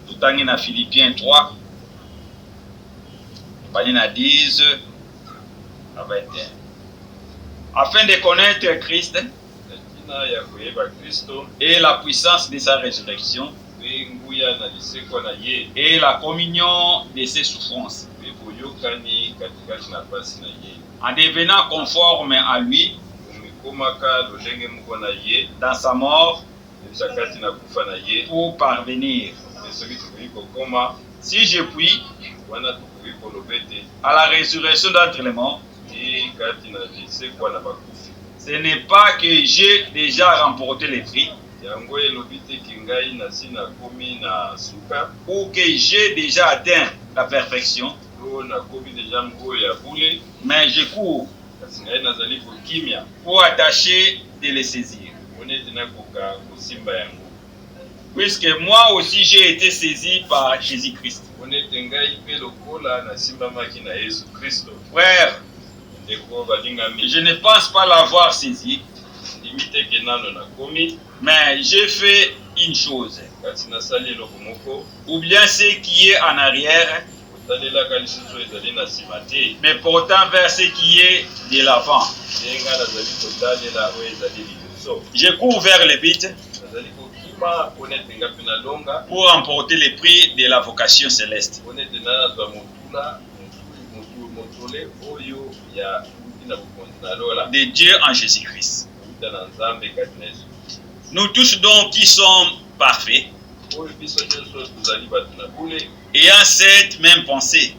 Tutangi na Philippiens 3, pali na 10 à 21. Afin de connaître Christ et la puissance de sa résurrection et la communion de ses souffrances, en devenant conforme à lui dans sa mort pour parvenir, si je puis, à la résurrection d'entre les morts. Ce n'est pas que j'ai déjà remporté les prix ou que j'ai déjà atteint la perfection, mais je cours pour attacher de les saisir. Puisque moi aussi j'ai été saisi par Jésus-Christ. Frère, je ne pense pas l'avoir saisi, mais j'ai fait une chose. Ou bien ce qui est en arrière, mais portant vers ce qui est de l'avant. Je cours vers le but pour remporter les prix de la vocation céleste de Dieu en Jésus-Christ. Nous tous donc qui sommes parfaits, ayant cette même pensée.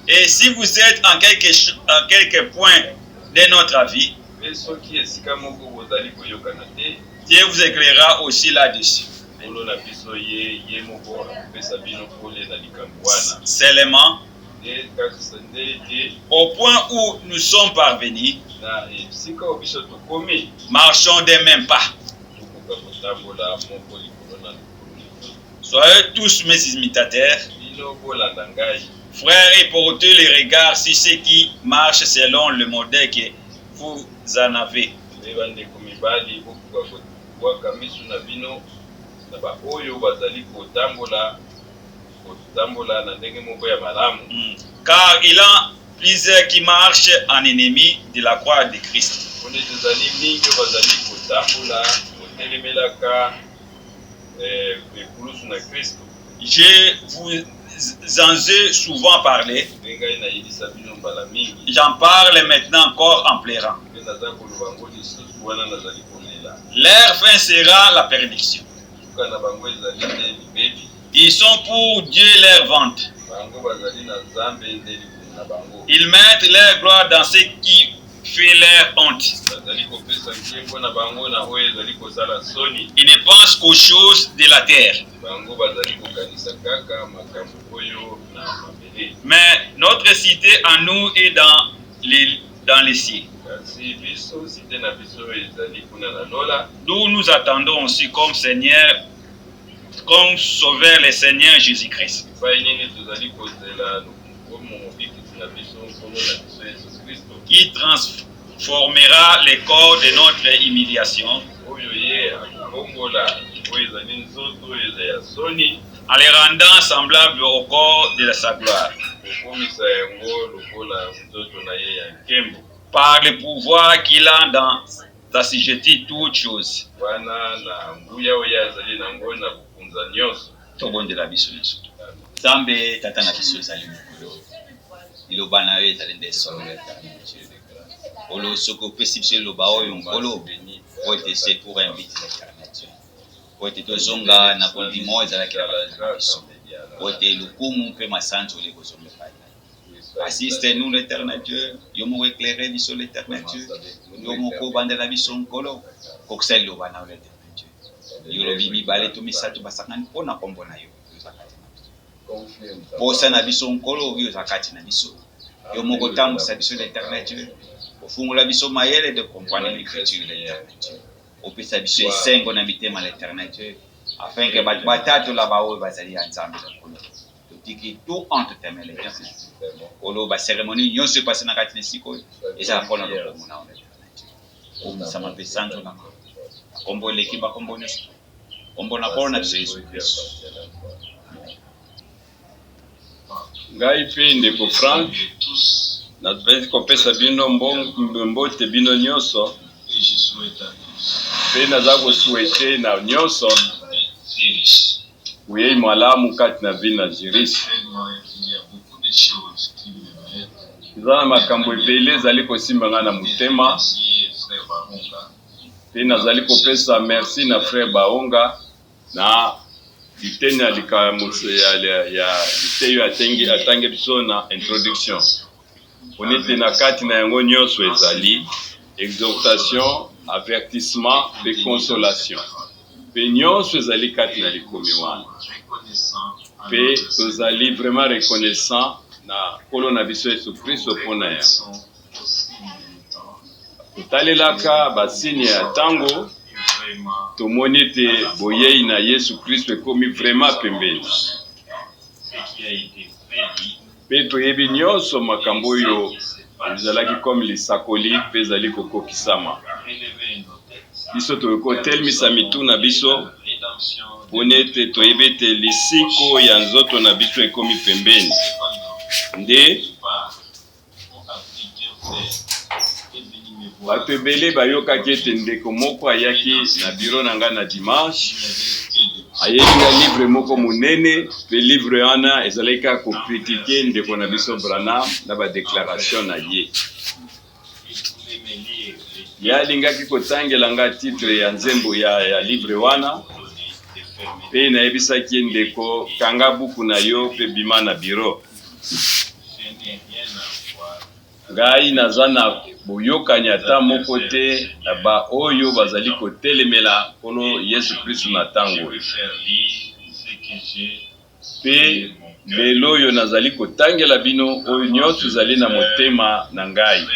Et si vous êtes en quelque point de notre avis, Dieu vous éclairera aussi là-dessus. Seulement, au point où nous sommes parvenus, marchons des mêmes pas. Soyez tous mes imitateurs, frères, et portez les regards sur ceux qui marchent selon le modèle que vous en avez. Car il y a plusieurs qui marchent en ennemi de la croix de Christ. Je vous en ai souvent parlé. J'en parle maintenant encore en pleurant. Leur fin sera la perdition. Ils sont pour Dieu leur vente. Ils mettent leur gloire dans ce qui fait leur honte. Ils ne pensent qu'aux choses de la terre. Mais notre cité en nous est dans les cieux, d'où nous attendons aussi comme Seigneur, comme Sauveur le Seigneur Jésus-Christ, qui transformera le corps de notre humiliation en les rendant semblables au corps de sa gloire, par le pouvoir qu'il a d'assujettir toutes choses. Tobondela biso nyonso. Nzambe tata na biso ezali mokolo. Liloba na yo ezali nde solo l'éternité. Olo soko opesi biso liloba oyo nkolo po ete se pour invite l'éternité. Po ete tozonga na kondima oyo ezalaki na biso. Po ete lokumu mpe masanzo ole kozonga epai. Assiste-nous l'éternel Dieu. Yo moko éclairer biso l'éternel Dieu. Yo moko bandela biso nkolo. Kokisa liloba na yo l'éternel. Yolobi mibale to misato basangani mpona kombo na yo zakati na biso. Posa na biso nkolo yo zakati na biso. Yo moko tambusa biso l'éternel Dieu. Ofungula biso mayele de comprendre l'écriture l'éternel Dieu. Opesa biso esengo na mitema l'éternel Dieu. Afin que bato batatu la baoyo bazali ya nzambe nkolo. Totiki tout entre tes mains l'éternel. Olo ba cérémonie nyonso passé na kati na siko eza mpona lokomo na l'éternel Dieu. Omisama pesanzo na kombo leki ba kombo nyonso. Kombo na kona Yesu Kristo. Ngai mpe ndeko Frank nazopesi kopesa bino mbote bino nyonso mpe naza kosuete na nyonso uyei malamu kati na vi na Jirisi. Eza na makambo ebele ezali kosimba ngai na motema mpe nazali kopesa merci na frère Baonga na liteni ya likamuso ya liteyo atangi biso na introduction. ponete na kati na yango nyonso ezali exhortation, avertissement et consolation. Pe nyonso ezali kati na likomi wana. Pe tozali vraiment reconnaissant na kolo na biso Yesu Kristo mpona yango. Totalelaka basini ya tango tomoni ete boyei na Yesu Kristo ekomi vraiment pembeni. Pe toyebi nyonso makambo oyo ezalaki comme lisakoli mpe ezali kokokisama. Biso tokotelemisa mitu na biso mpona ete toyebi ete lisiko ya nzoto na biso ekomi pembeni. Nde bato ebele bayokaki ete ndeko moko ayaki na biro na nga na dimanche ayebi na livre moko monene pe livre wana ezalaki kaka kokritike ndeko na biso Branham na badeklaration na ye. Ye alingaki kotangela nga titre ya nzembo ya livre wana pe nayebisaki ndeko kanga buku na yo pe bima na biro. Ngai naza na boyokani ata moko te na ba oyo bazali kotelemela nkolo Yesu Kristo na tango. Pe lelo oyo nazali kotangela bino oyo nyonso ezali na motema na ngai.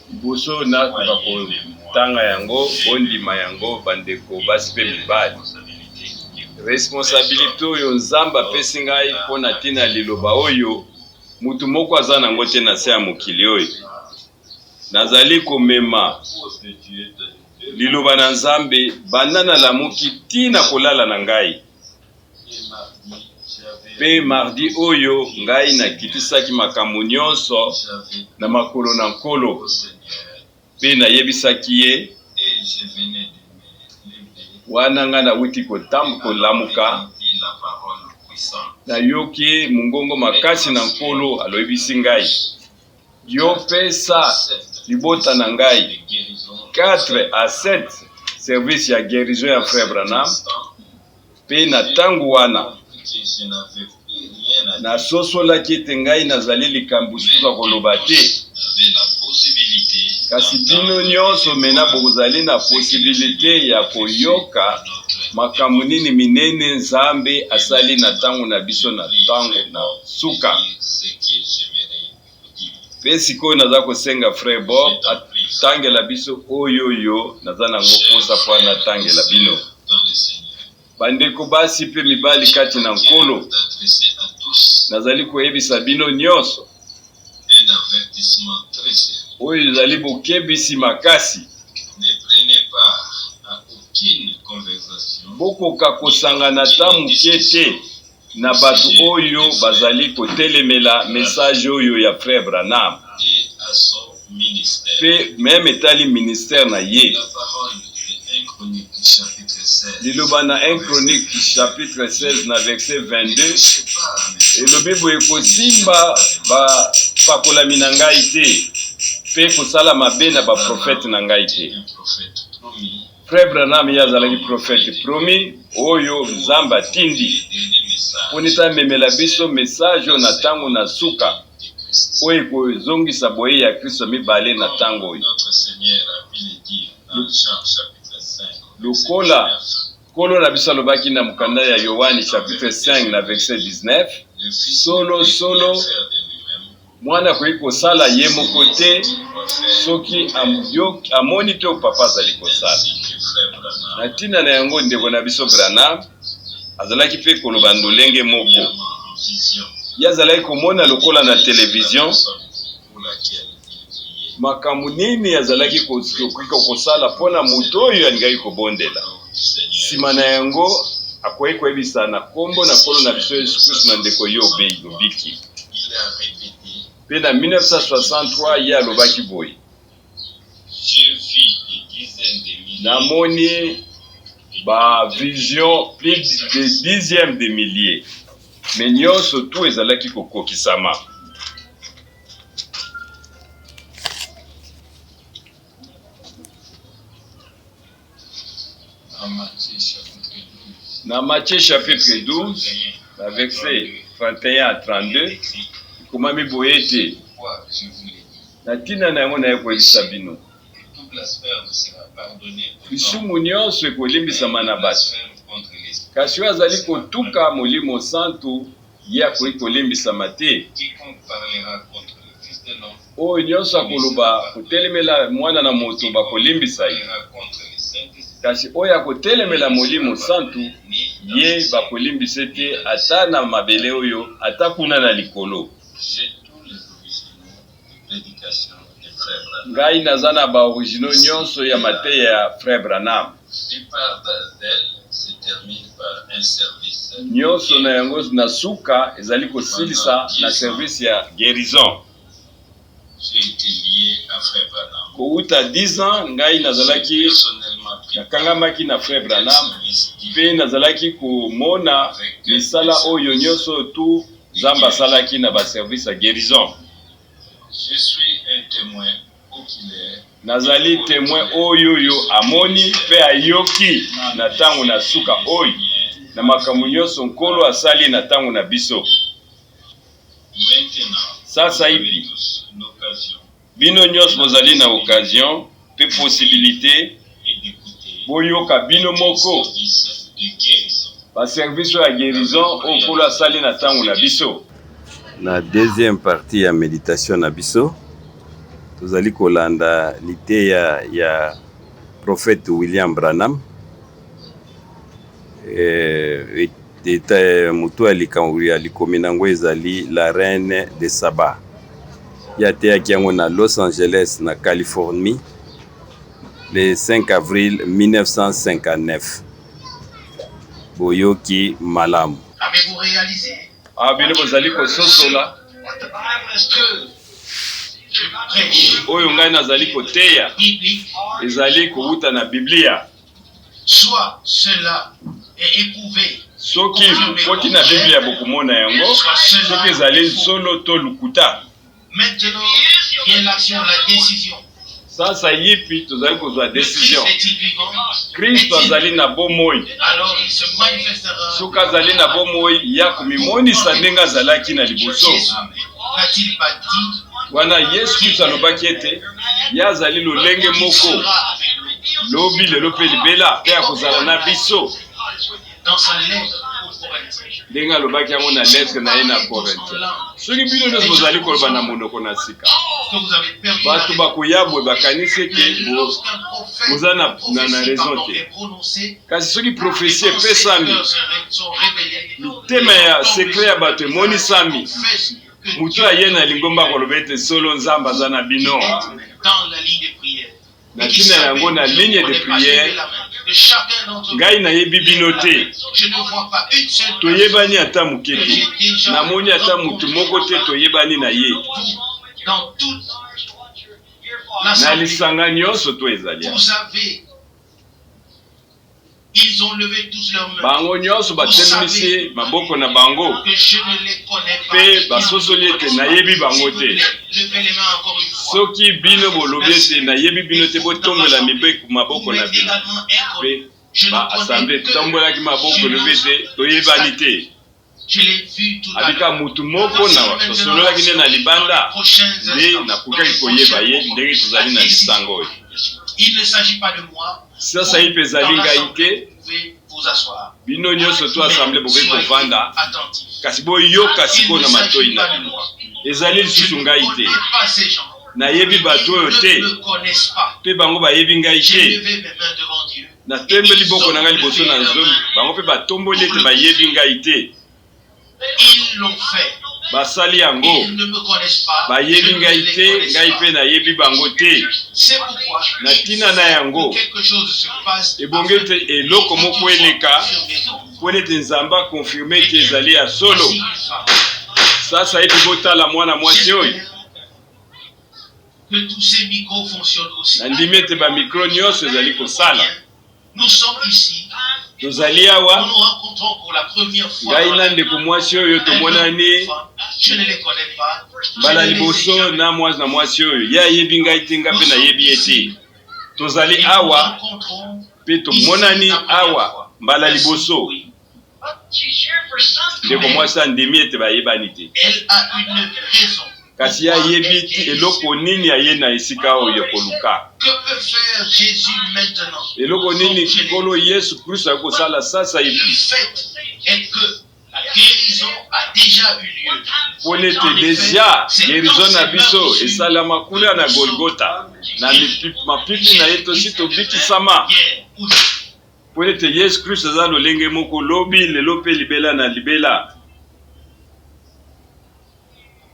Liboso nakoka kotanga yango, bondima yango bandeko basi mpe mibali. Responsabilité oyo Nzambe apesi ngai mpona ntina liloba oyo mutu moko aza nango te na se ya mokili oyo. Nazali komema liloba na Nzambe banda na lamuki tina kolala na ngai. Pe mardi oyo ngai nakitisaki makambo nyonso na makolo na nkolo. Pe nayebisaki ye wana nga nawuti kolamuka nayoki mongongo makasi na nkolo aloyebisi ngai yo pesa libota na ngai 4 à 7 service ya guérison ya frère Branham. Pe na tango wana nasosolaki ete ngai nazali likambo suka koloba te, kasi bino nyonso mena bozali na posibilité ya koyoka makambo nini minene Nzambe asali na tango na biso na tango na suka. Pe sikoyo naza kosenga frère Bob atangela biso oyoyo naza nango posa po natangela bino. Bandeko basi pe mibali kati na nkolo nazali koyebisa bino nyonso oyo ezali bokebisi makasi. Bokoka kosangana ta moke te na bato oyo bazali kotelemela message oyo ya frère Branham pe même etali ministère na ye. Liloba na 1 Chronique chapitre 16 na verset 22 elobi boye kosimba bapakolami na ngai te pe kosala mabe na baprofete na ngai te. Frère Branham ye azalaki prophète promis oyo Nzambe atindi mpona ete amemela biso message oyo na tango na suka oyo ekozongisa boye ya Kristo mibale na tango oyo. Lokola kolo na biso alobaki na mokanda ya Yohani chapitre 5 na verset 19 solo mwana akoki kosala ye moko te soki amoni te papa azali kosala. Na ntina na yango ndeko na biso Branham azalaki mpe koloba ndolenge moko. Ye azalaki komona lokola na television makambo nini azalaki kosala mpona moto oyo alingaki kobondela. Nsima na yango akoki koyebisa na kombo na nkolo na biso Yesu Kristo na ndeko yo obiki. Pe na 1963 ye alobaki boye namoni ba vision plus de 10e de milliers mais nyonso tu ezalaki kokokisama. Na Matthieu chapitre 12 na verset 31 à 32 komami boye ete na tina na yango na yekolisa bino tout blasphème sera pardonné lisumu nyonso ekolimbisama na bato kasi oyo azali kotuka molimo santu ye akoki kolimbisama te quiconque parlera contre le fils de l'homme oyo nyonso akoloba kotelemela mwana na moto bakolimbisa ye parlera contre les saints kasi oyo akotelemela molimo santu ye bakolimbisa te ata na mabele oyo ata kuna na likolo. j'ai tous les originaux de prédication des frères Branham. Ngai naza na baoriginaux nyonso ya mateya ya frère Branham. Plupart d'elles se terminent par un service Nyonso na yango na suka ezali kosilisa na service ya guérison. j'ai été lié à frère Branham. Kouta 10 ans ngai nazalaki Personnellement pris nakangamaki na frère Branham service divin pe nazalaki komona misala oyo nyonso tu Zamba asalaki na ba service ya guérison. je suis un témoin oculaire Nazali témoin oyo yo amoni pe ayoki na tango na suka oyo na makambo nyonso nkolo asali na tango na biso. maintenant Sasa vous hivi avez tous l'occasion bino nyonso bozali na occasion pe possibilité et d'écouter boyoka bino moko service de guérison. ba service ya guérison oyo nkolo asali na tango na biso. Na deuxième partie ya méditation na biso tozali kolanda liteya ya prophète William Branham mutu alikomi nango ezali la reine de Saba ye ateyaki yango na Los Angeles na Californie le 5 avril 1959. Boyoki malamu. Avez-vous réalisé Bino bozali kososola que je prêche oyo ngai nazali koteya biblique, ezali kouta na Biblia. soit cela est éprouvé, Soki poti na Biblia bokomona yango soki ezali solo to lukuta. maintenant vient l'action, la décision. Sasa yipi tozali kozwa Le Christ décision. est-il vivant? Kristo Est-il- azali na bomoi. Alors il se manifestera. Soki azali na bomoi ya komimonisa ndenge azalaki na liboso. Jésus n'a-t-il pas dit Wana Yesu Kristo alobaki ete ye azali lolenge qu'il moko sera avec nous lobi lelo mpe libela mpe akozala na biso dans sa lettre aux Corinthiens? ndenge alobaki yango na lettre na ye na Korinthe. Soki bino nyonso bozali koloba na monoko na sika Que vous avez perdu bato bakoyabwe bakanisi eke mais lorsqu'un prophète vous en a- prophétie, na raison pardon, te. est prononcée, kasi soki les profesi pensées epesami de cœur sont révélées. mitema ya sekre ya bato emonisami Confesse que motu Dieu aye na lingomba koloba ete solo nzambe aza na bino est dans la ligne de prière. na Et qui ntina savait yango na que ligne on de n'est pas prière levé la main de chacun d'entre ngai vous. nayebi bino te Je ne vois pas une seule toyebani ata moke que te j'ai déjà namoni ata motu moko te toyebani na ye vous, dans toute na l'assemblée. lisanga nyonso to ezali Vous savez, ils ont levé tous leurs mains. bango nyonso batelemisi maboko na bango Que je ne les connais pas. mpe basosoli ete nayebi bango S'il vous te. plaît, levez les mains encore une fois. Soki bino bolobi ete nayebi bino te botombola maboko Vous na m'êtes bino également inconnu. mpe Je ne baassemble connais que tombolaki maboko lobi ete toyebani te. Je l'ai vu tout à abika l'heure. mutu moko na tosololaki nde na libanda nde nakokaki koyeba ye ndenge tozali na lisanga oyo. Il ne s'agit pas de moi. Sasa ye mpe ezali ngai te, Vous pouvez vous asseoir. bino nyonso to assemble bokoki Soyez kovanda attentifs. kasi boyoka Il sikoyo ne na matoi s'agit na pas de bino. moi. Ezali Je lisusu ne ngai te, connais pas ces gens. nayebi bato oyo Ils te ne me connaissent pas. mpe bango bayebi ngai J'ai te. levé mes mains devant Dieu. Natembeli boko na ngai liboso na nzomi bango mpe batomboli ete bayebi ngai te. Ils l'ont fait. Basali yango Ils ne me connaissent pas. bayebi Je ne ngai les te connais ngai pas. mpe nayebi bango te. C'est pourquoi Na ntina na yango que quelque chose se passe. ebongi ete eloko moko eleka mpo ete nzambe akonfirme ete ezali ya solo. Sasa epi botala mwana mwasi oyo Que tous ces micros fonctionnent aussi. nandimi ete bamikro nyonso ezali kosala. Nous sommes ici. Tozali Nous awa nous rencontrons pour la première fois. ngai dans na la- ndeko mwasi oyo tomonani Je ne les connais pas. mbala Je ne les ai liboso jamais na mwasi na mwasi oyo ye ayebi ngai te nga mpe nayebi ye te. Tozali vus. Nous awa nous rencontrons mpe tomonani awa mbala liboso Oui. ndeko mwasi andimi ete bayebani te. Elle a une raison. kasi ayebi ti eloko nini aye na esika oyo koluka. Que peut faire Jésus maintenant? Eloko nini kikolo Yesu Kristo akosala sasa Le hivi. fait est que la guérison a déjà eu lieu. Ponete deja guérison na biso esalama kuna na Golgota na mapipi na yeto sito biki sama. Hier, aujourd'hui, Ponete Yesu Kristo aza lolenge moko lobi lelo pe libela na libela.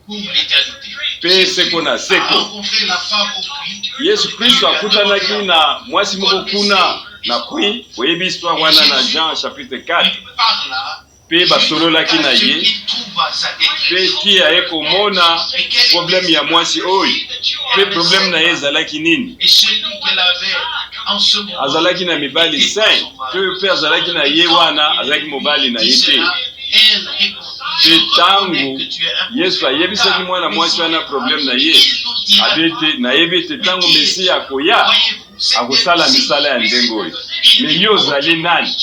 pour l'éternité. Pe seko na A seko. rencontré la femme au puits. Yesu Kristo akutanaki na mwasi moko kuna na puits. Oyebi histoire wana na Jean chapitre 4. Il parla. Pe basololaki na ye. Il trouva sa Pe détresse. ki aye komona problème ya mwasi oyo. Pe problème na ye ezalaki nini? Et celui qu'elle avait en ce moment. Azalaki na mibali 5. Pe azalaki na ye wana azalaki mobali na ye te. Elle répondit. Pe tangu Yesu ayebisaki mwana mwasi wana problème na ye. Abete na yebete tangu Mesia akoya akosala misala ya ndenge oyo. Me yo ozali nani?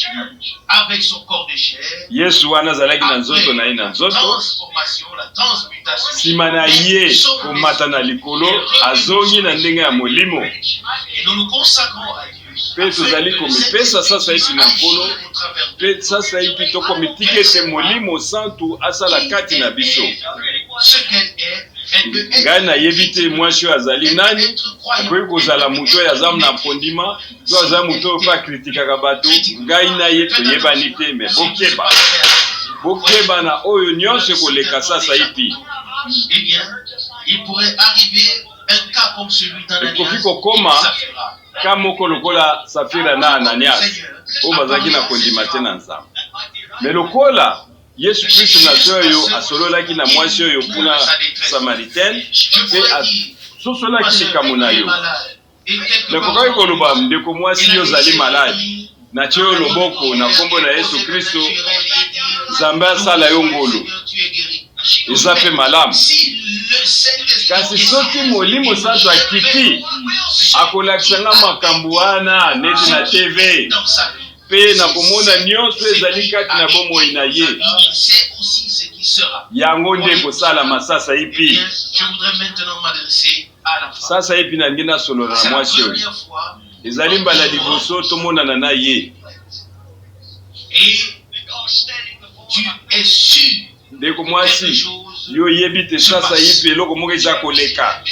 Avec son corps de chair. Yesu wana azalaki na nzoto na ye na nzoto. Transformation, la transmutation. Nsima na ye komata na likolo azongi na ndenge ya molimo. Et nous nous consacrons à Dieu. Pe tozali komipesa sasa hivi na nkolo. Pe sasa hivi tokomitiki ete molimo santu asala kati na biso. Ce qu'elle est Ngai nayebi te mwasi oyo azali nani. Akoki kozala moto oyo aza na pondima to aza moto oyo mpe akritikaka bato. Ngai na ye toyebani te me bokeba. Bokeba na oyo nyonso ekoleka sasa hivi. Eh bien, il pourrait arriver un cas comme celui d'Ananias. Ekoki kokoma ka moko lokola Safira na Ananias oyo bazalaki na kondima te na Nzambe. Me lokola Yesu Kristo na so oyo asololaki na mwasi oyo kuna Samaritaine pe asosolaki likambo na yo. Nakokaki koloba ndeko mwasi yo ozali maladi na tie oyo loboko na kombo na Yesu Kristo Nzambe asala yo ngolu eza mpe malamu. Kasi soki molimo santu akiti akolakisanga makambo wana neti na TV pe na komona nyonso ezali kati na bomoi na ye yango nde kosala masasa ipi. Sasa ipi na ngi nasolola na mwasi oyo ezali mbala liboso tomonana na ye. Ndeko mwasi yo yebi te sasa ipi eloko moko eza koleka.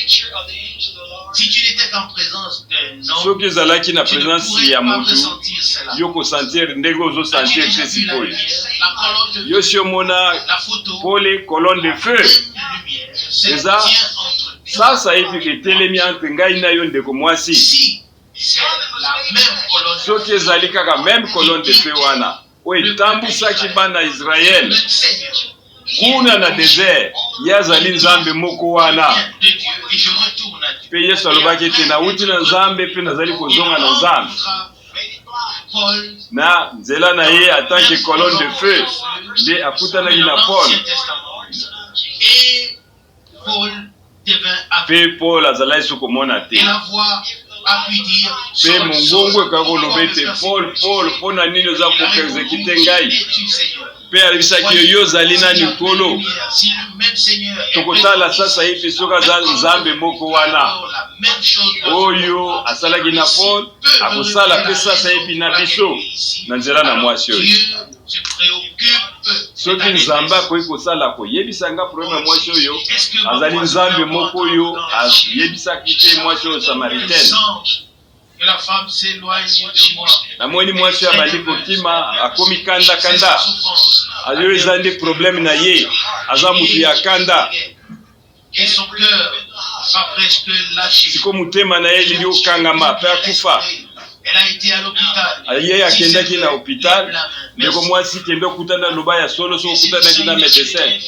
Si tu n'étais qu'en présence d'un homme, soki ezalaki na présence ya tu motu pourrais ressentir cela. yo kosentir ndenge ozosentir te sikoyo. La colonne de Yo si omona la photo, pole colonne de feu lumière, se Eza, tient entre nous. sasa hivi etelemi entre ngai na yo ndeko mwasi. Si c'est la même colonne, Soki ezali kaka même colonne de feu wana oyo etambusaki bana Israel le Seigneur kuna na désert ye azali Nzambe moko wana. vient de Dieu et je retourne à Dieu. Pe Yesu alobaki ete nauti na Nzambe pe nazali kozonga na Nzambe. Paul, Na nzela na ye atanke colonne de feu nde akutanaki na Paul. l'Ancien Testament. Et Paul devint Pe Paul azalaki so komona te. et la voix a pu dire Pe mongongo ekaka koloba ete Paul mpona nini oza koperzekite ngai. Es-tu Seigneur? Pe alobisaki yo yo ozali nani nkolo. Si le même Seigneur est Tokotala sasa hivi soki aza Nzambe moko wana alors la même chose oyo asalaki na Paul akosala pe sasa hivi na biso na nzela na mwasi oyo. Dieu se préoccupe. Soki Nzambe akoki kosala koyebisa nga problème ya mwasi oyo azali Nzambe moko oyo ayebisaki te mwasi oyo Samaritaine. Que la femme s'éloigne de moi. Namoni mwasi oyo abandi kokima akomi kanda C'est kanda. sa souffrance. Ayo eza nde problème na ye aza mutu ya kanda. Et son cœur a presque lâché. Siko mutema na ye lili okangama pe akufa. Elle a été à l'hôpital. Ye akendaki na hôpital ndeko mwasi kende okutana loba ya solo so okutanaki na médecin.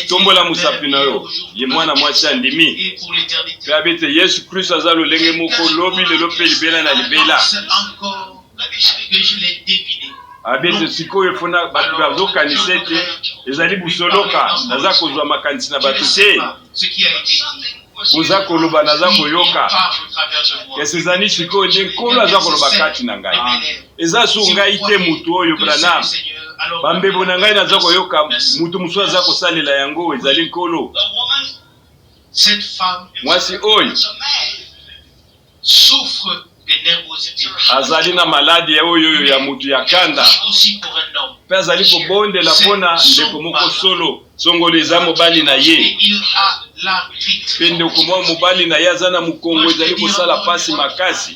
Tombola musapi na yo ye mwana mwasi andimi. Et pour l'éternité. Pe abete Yesu Kristo aza lolenge moko lobi lelo pe libela na libela. C'est encore que je l'ai deviné. Abete sikoyo efuna bato bazokanisa ete ezali busoloka naza kozwa makanisi na Je ne bato sais te. pas ce qui a été dit. Boza koloba naza Il koyoka. parle au travers de moi. Kasi ezali sikoyo nde nkolo aza koloba kati na ngai. Eza so ngai te mutu oyo Branham. Bambebo na ngai naza koyoka mutu mosusu aza kosalela yango ezali nkolo. Cette femme mwasi oyo souffre de nervosité. azali na maladi oyo ya mutu ya kanda Et aussi pour un homme. mpe azali kobondela mpona ndeko moko solo songolo eza mobali na Et ye il a l'arthrite. mpe ndeko mwa mobali na ye aza na mokongo ezali kosala pasi makasi.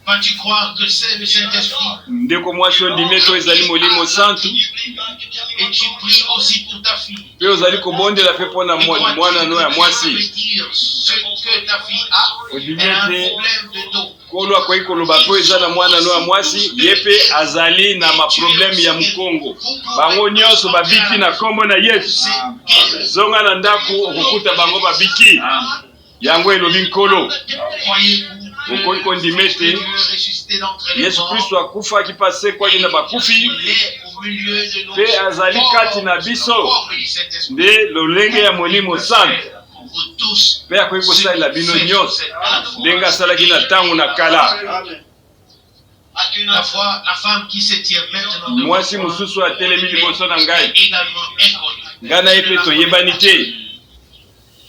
Vas-tu croire que c'est le Saint-Esprit? Ndeko mwasi ondimi to ezali molimo santu Et tu pries aussi pour ta fille. mpe ozali kobondela mpe mpona Et crois-tu mwana no ya que mwasi. Dieu veut dire ce que ta fille a? Ondimi Elle a un ete problème de dos. kolo akoki koloba mpo eza na mwana no ya mwasi ye mpe azali na maprobleme ya mokongo. Bango nyonso babiki na nkombo na Yesu. Zonga na ndako okokuta bango babiki. Yango elobi nkolo. Croyez-vous Okoki kondima que ete Dieu est ressuscité d'entre les Yesu morts? Kristo akufaki pase kwaki na bakufi Il est au milieu de nous. mpe azali kati na biso Forme du Saint-Esprit. nde lolenge ya molimo santu Vous tous. mpe akoki kosalela bino nyonso ndenge asalaki na ntango na kala. La femme qui se tient maintenant devant Mwasi moi mosusu atelemi liboso na ngai est également inconnue. ngai na ye mpe toyebani te.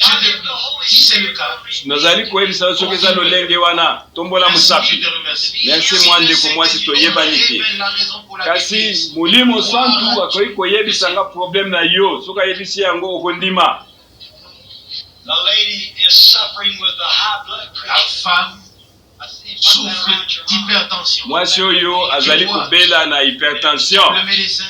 Je te prie, si c'est le cas, nazali koyebisa yo soki eza lolenge wana tombola merci, je mosapi. te remercie. Merci mwa ndeko mwasi toyebani te. La raison pour laquelle Kasi molimo santu akoki koyebisa nga problème na yo soki ayebisi yango okondima. The lady is suffering with a high blood la pressure. femme souffre d'hypertension. Mwasi oyo azali kobela na hypertension. Le médecin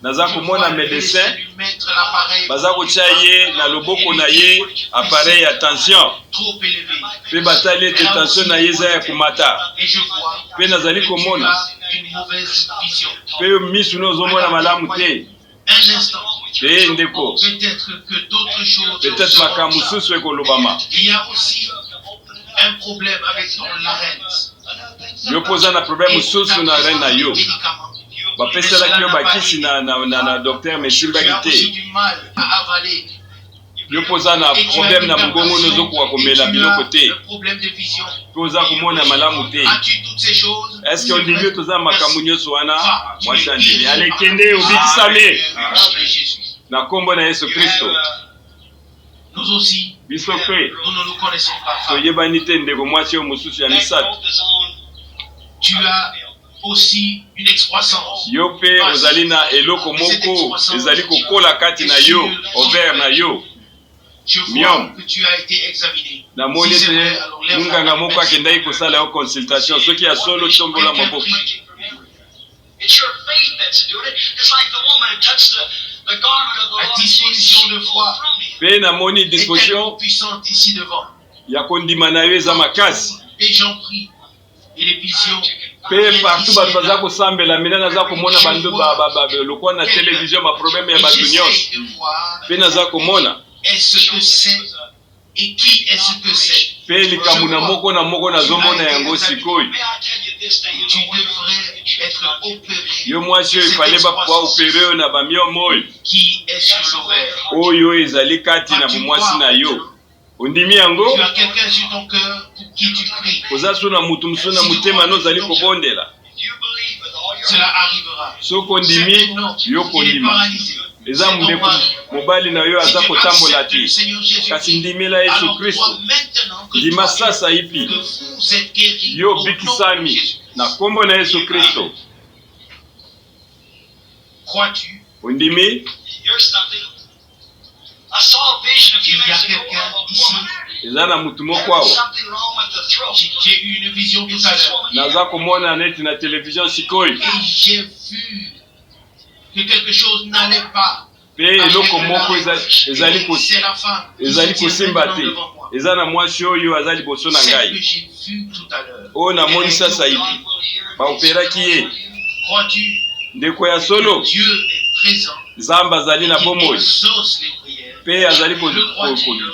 Naza komona médecin lui mettre l'appareil baza kotia ye na loboko na ye appareil ya tension trop élevé. mpe batali ete tension na ye eza ya komata Et je vois mpe nazali que tu komona as une mauvaise vision. mpe misu no ozomona malamu te. Un instant. Te ndeko Peut-être que d'autres choses peut-être makambo mosusu ekolobama Il y a aussi un problème avec ton larynx. yo mpo oza na problème mosusu na reine na yo Médicaments. bapeselaki yo bakisi na docteur Tu mesimbaki as aussi te. du mal à avaler. Yo mpo oza na Et tu as problème na l'hypertension, mongongo nozokoka komela et tu biloko as te le problème de vision. mpe oza komona malamu te. As-tu toutes ces choses? Eske ondimi yo toza makambo nyonso wana Va, tu mwasi es andimi guéri. alekende obikisame Au nom de Jésus. na nkombo na Yesu Kristo. Nous aussi, Biso mpe nous ne nous connaissons pas. Femme. toyebani te ndeko mwasi oyo mosusu ya misato. Tu as aussi une excroissance. Yo mpe ozali na eloko moko ezali kokola kati na yo over na yo. Je vois Miam. que tu as été examiné. namoni Si c'est vrai, ete alors lève munganga la main. moko akendaki kosala yo consultation soki ya solo tombola maboko. It's your faith that's doing it. It's like the woman who touched the garment of the La Lord disposition de Jesus. foi Mpe namoni est tellement disposition puissante ici devant. ya kondima na yo eza makasi. Les gens prient et les visions. Mpe partout bato baza kosambela mina naza komona bandu lokwa na télévision baproblème ya Et bato nyonso j'essaye de voir mpe naza komona est-ce que c'est et qui est-ce que c'est. mpe likambo na moko nazomona yango sikoyo. May I tell you this day, you Tu know what? devrais être opéré. Yo mwasi oyo ifale bakwa opere oyo na bamiomo oyo Qui est sur l'ovaire. oyo ezali kati na bomwasi na yo ondimi yango. Tu as quelqu'un sur ton cœur pour qui tu pries. oza so na mutu mosusu na motema no ozali kobondela If you believe with all your Cela arrivera. soki ondimi yo Il est kondima. paralysé. eza C'est ton ndeko mari. mobali na yo Si aza tu kotambola acceptes le te Seigneur Jésus, kasi ndimela Yesu alors Kristo crois maintenant que ndima toi, sasa ipi que vous êtes guéris yo au nom de bikisami Jésus. na nkombo na Yesu Kristo. Crois-tu ondimi Here's something. I saw a vision a few qu'il y a minutes ago quelqu'un of a ici? woman. eza na mutu moko There was awa something wrong with the throat. J'ai eu une vision tout It's à this l'heure woman here. naza komona neti na télévision sikoyo et j'ai vu que quelque chose n'allait pas. mpe eloko moko ezali C'est la femme qui ezali se tient kosimba maintenant te devant moi. eza na mwasi oyo aza liboso na Celle que ngai j'ai vue tout à l'heure. oyo namoni sasa ipi God will hear me. baoperaki ye. Crois-tu ndeko ya solo que Dieu est présent nzambe azali na et bomoi exauce les prières? mpe azali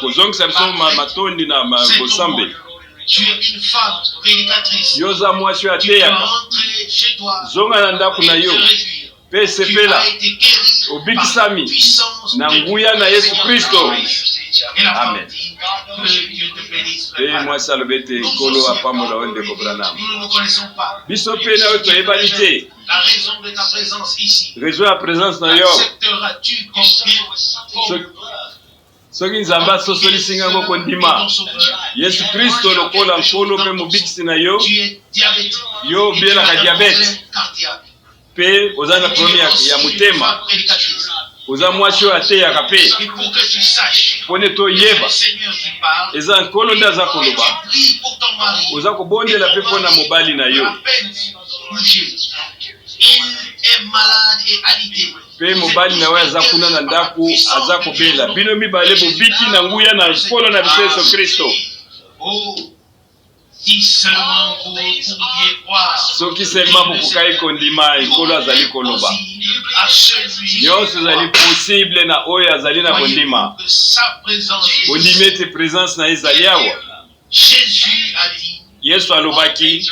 kozongisa biso matondi na C'est ton bosambe. nom. Tu es une femme prédicatrice. yo oza mwasi oyo Tu peux ateyaka rentrer chez toi zonga na ndako na et te yo réjouir. mpe Tu sepela as été guéri obikisami par la puissance na de nguya na Yesu Kristo. Et la femme Amen. dit que Dieu te bénisse. mpe mwasi alobi ete nkolo apambola oyo ndeko Branham. Nous ne nous connaissons pas. biso mpe na oyo toyebani te La raison de ta présence ici. raison ya présence na yo Accepteras-tu combien So- soki nzambe asosolisi nga ngo kondima Yesu Kristo lokola nkolo mpe mobikisi na yo Tu es diabétique. yo obielaka diabete Cardiaque. mpe oza na problème ya motema oza mwasi oyo ateyaka mpe Et pour que tu saches, mpone le toyeba Seigneur qui parle, eza nkolo nde aza koloba tu pries pour ton mari. oza kobondela mpe mpo na mobali na yo À peine bougé. Il est malade et alité. mpe mobali na yo aza kuna na ndako aza kobela bino mibale bobiki na nguya na nkolo na biso Yesu Kristo Oh, si seulement vous pouviez croire. soki selema bokokai kondima nkolo azali koloba À celui nyonso ezali posible na oyo azali na kondima que sa présence. bondimi ete présence na ye ezali awa Jésus a dit, Yesu alobaki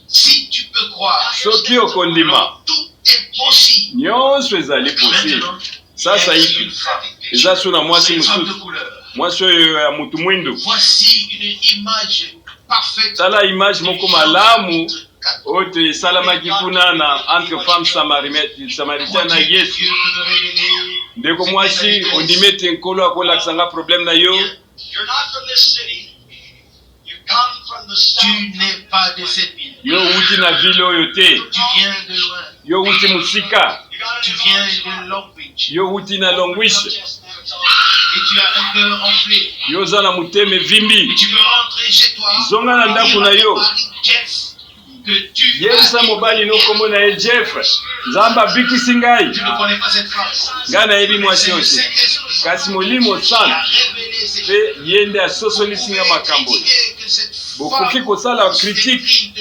si tu peux croire, soki okondima tout est possible. nyonso ezali posible Maintenant, sasa il y a hivi une femme. eza so na mwasi C'est une femme de mosusu couleur. mwasi oyo ya mutu mwindu Voici une image parfaite. tala image moko malamu oyo te esalamaki kuna na entre femme samaritaine na Yesu Dieu veut me révéler. ndeko mwasi ondimi ete nkolo akolakisanga problème na yo You're not from this city. You come from the Tu south. n'es pas de cette ville. yo outi na ville oyo te Tu viens de loin. yo outi mosika You got Tu an viens de Long Beach. yo outi na longwish Et tu as un cœur enflé. yo oza na motema evimbi Et tu veux rentrer chez toi. zonga na ndako na yo Jeff, que tu yebisa mobali nokomona ye Jeff nzambe abikisi ngai Tu ne connais pas cette femme. ngai nayebi mwasi C'est oyo le te Saint-Esprit kasi molimo qui a sana révélé ces mpe ye nde asosolisi nga makambo oyo bokoki kosala kritike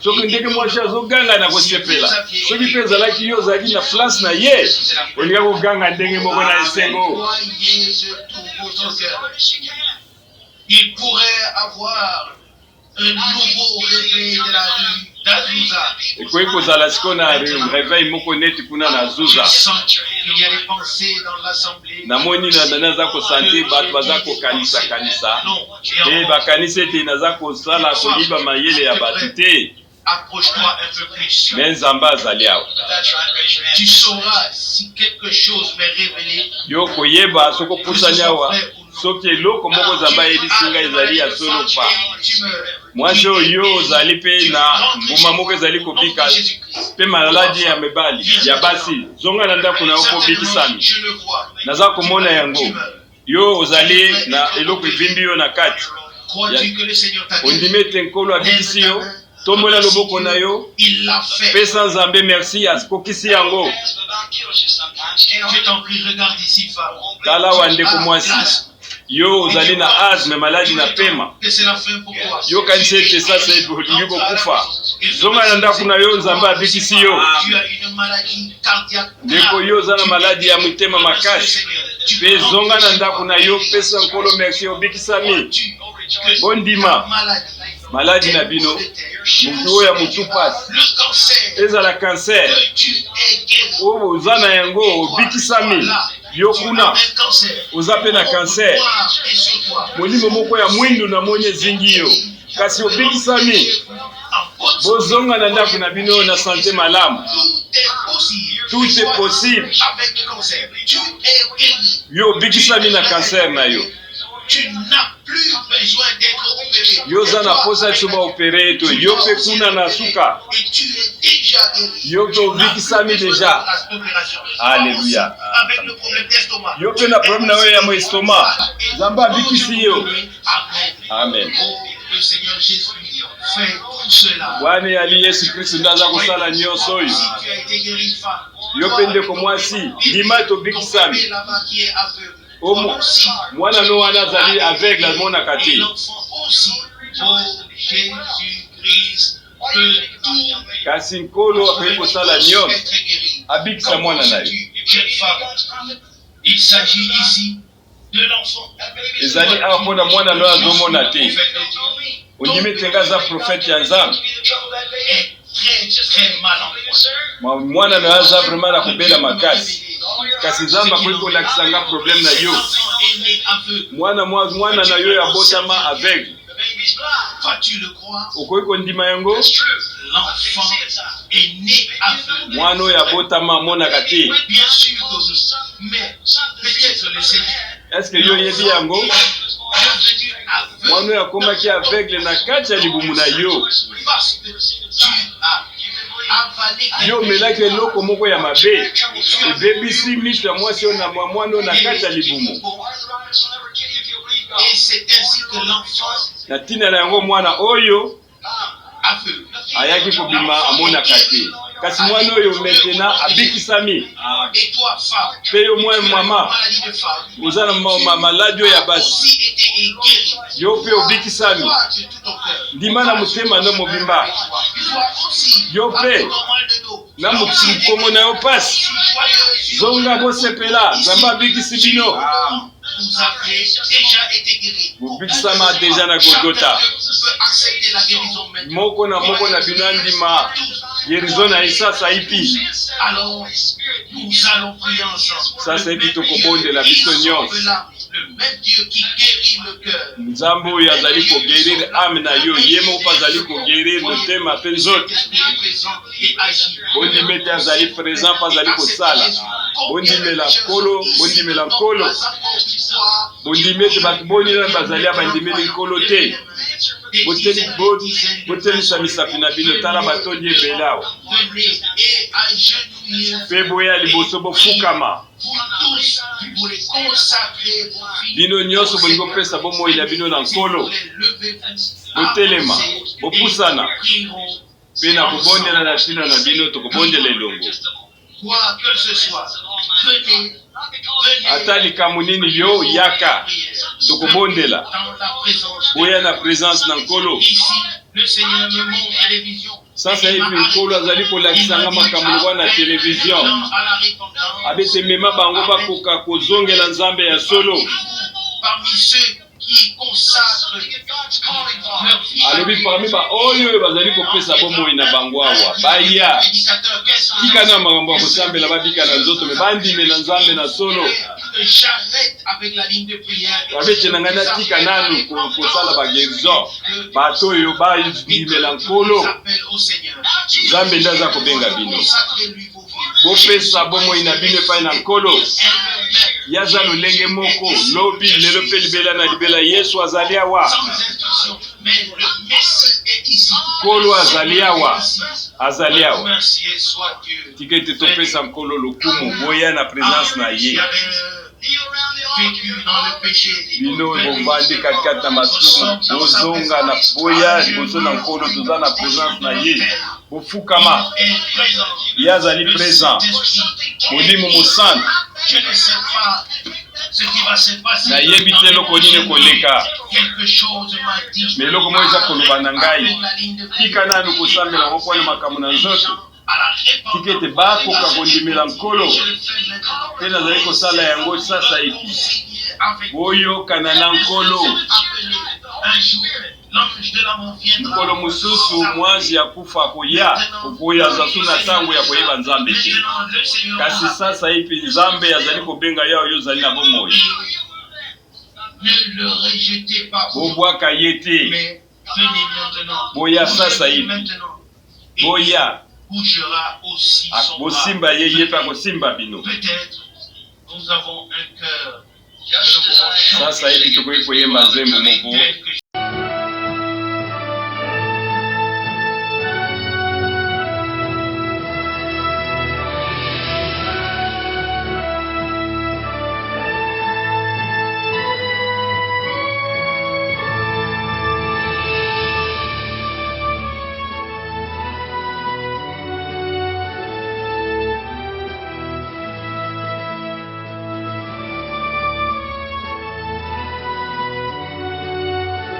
soki ndenge mwasi azoganga na kosepela soki mpe ezalaki yo ozalaki na place na ye olinga koganga ndenge moko na esengo Il pourrait avoir un nouveau réveil de la rue d'Azusa. ekoki kozala siko na réveil moko neti kuna na Je zuza sens qu'il y a des pensées dans l'assemblée. namoni naza kosante bato baza kokanisa te bakanisa ete naza kosala koyiba mayele ya bato te Approche-toi un peu plus. me nzambe azali awa Tu sauras si quelque chose m'est révélé. yo koyeba soki opusani awa soki eloko moko nzambe ayebisi ngai ezali ya solo pa mwasi oyo yo ozali mpe na mbuma moko ezali kobika mpe maladi ya mibali ya basi zonga na ndako na yo mpo obikisami naza komona yango yo ozali na eloko evimbi yo na kati ondimi ete nkolo abikisi yo tombola loboko na yo pesa nzambe merci akokisi yango tala wa ndeko mwasi yo ozali na asme maladi na pema yo kanisi ete sasa olingi kokufa zonga na ndako na yo nzambe abikisi yo ndeko yo oza na maladi ya mitema makasi mpe zonga na ndako na yo pesa nkolo merci obikisami bondima maladi na bino mutu oyo ya mutu pasi ezala kanser oyo oza na yango obikisami yo kuna oza mpe na kanser molimo moko ya mwindu na moni ezingi yo kasi obikisami bozonga na ndako na bino na sante malamu tout est possible yo obikisami na kanser na yo yo oza na posa ti baopere eto yo mpe kuna na suka yo mpe obikisami deja alleluya yo mpe na problème na yo ya moestoma nzambe abikisi yo amen bwana yali yesu kristu nde aza kosala nyonso oyo yo mpe ndeko mwasi ndima tobikisami mwana no wana azali aveugle amonaka te kasi nkolo akoki kosala nyonso abikisa mwana na ye ezali awa mpona mwana no azomona te ondimi ete aza profete ya nzambe mwana no aza vraiment na kobela makasi kasi nzambe akoki kolakisanga problème na yo mwana na yo yabotama aveugle okoki kondima yango mwana oyo abotama amonaka te Peut-être le Seigneur. Est-ce que yo yebi yango? Devenu aveugle. Mwana ya komaki aveugle na kati ya libumu na yo. Parce que tu as avalé Yo quelque melaki chose. eloko moko ya mabe. Ebebisi miso ya mwasi oyo na mwana na kati ya libumu. Et c'est ainsi que l'enfant Na tina na yango mwana oyo aveugle. ayaki kobima amonaka te. Kasi mwana oyo maintenant abikisami. Et toi, femme, Pe yo mwa mama maladie de femme, oza na maladi oyo ya basi. aussi été guéri. Yo pe obikisami. Toi, de tout ton cœur. Ndima na motema no mobimba. Toi aussi, Yo avec pe ton mal de dos. na mokongo na yo pasi. Joyeuse. Zonga bosepela nzambe abikisi bino. Vous avez déjà été guéri. Bobikisama deja na Golgotha. Vous pouvez accepter la guérison maintenant. Moko na bino andima yerizo na isasa ipi. Alors, nous allons prier ensemble. Sasa ipi tokobondela biso nyonso. Le même Dieu qui guérit le cœur. Nzambe oyo azali kogerire ame na yo ye moko mpe azali kogerire motema mpe nzoto. Bondima ete azali présent mpe azali kosala. Bondimela nkolo. Bondima ete bato bonina bazali abandimeli nkolo te. Botelisa misapi na bino tala batondi ebele awa. Mpe boya liboso bofukama. Bino nyonso bolingi kopesa bomoi na bino na nkolo. Botelema, bopusana. Mpe na kobondela na tina na bino tokobondela elongo. Ata likambo nini yo yaka tokobondela. Boya na présence na nkolo. Sasa hivi nkolo azali kolakisanga makambo lokwa na television. Abete mema bango bakoka kozongela nzambe ya solo. Alobi parmi ba oyo bazali kopesa bomoi na bango awa baya tika na makambo ya kosambela babika na nzoto me bandimela nzambe na solo. Babete na ngana tika nanu kosala bagerison bato oyo bandimela nkolo nzambe nde aza kobenga bino. Bopesa bomoi na bino epai na nkolo. Yaza lolenge moko lobi lelo pe libela na libela Yesu azali awa. Nkolo azali awa. Azali awa. Tika ete topesa nkolo lokumu boya na présence na ye. Bino bombandi katikati na masumu bozonga na boya liboso na nkolo toza na présence na ye. Bofukama. Ye azali présent. Molimo mosantu. Na yebi te eloko nini koleka. Me eloko moko eza koloba na ngai. Tika nanu kosambela ngo mpona makambo na nzoto. Tika ete bakoka kondimela nkolo. Mpe nazali kosala yango sasa ipi. Boyokana na nkolo. Nkolo mosusu mwanzi akufa akoya okoya azasu na ntango ya koyeba nzambe te. Kasi sasa ipi nzambe azali kobenga yo oyo ozali na bomoi. Bobwaka ye te. Boya sasa ipi. Boya. Bosimba ye ye pa kosimba bino. Sasa hivi tukoye koyemba nzembo moko.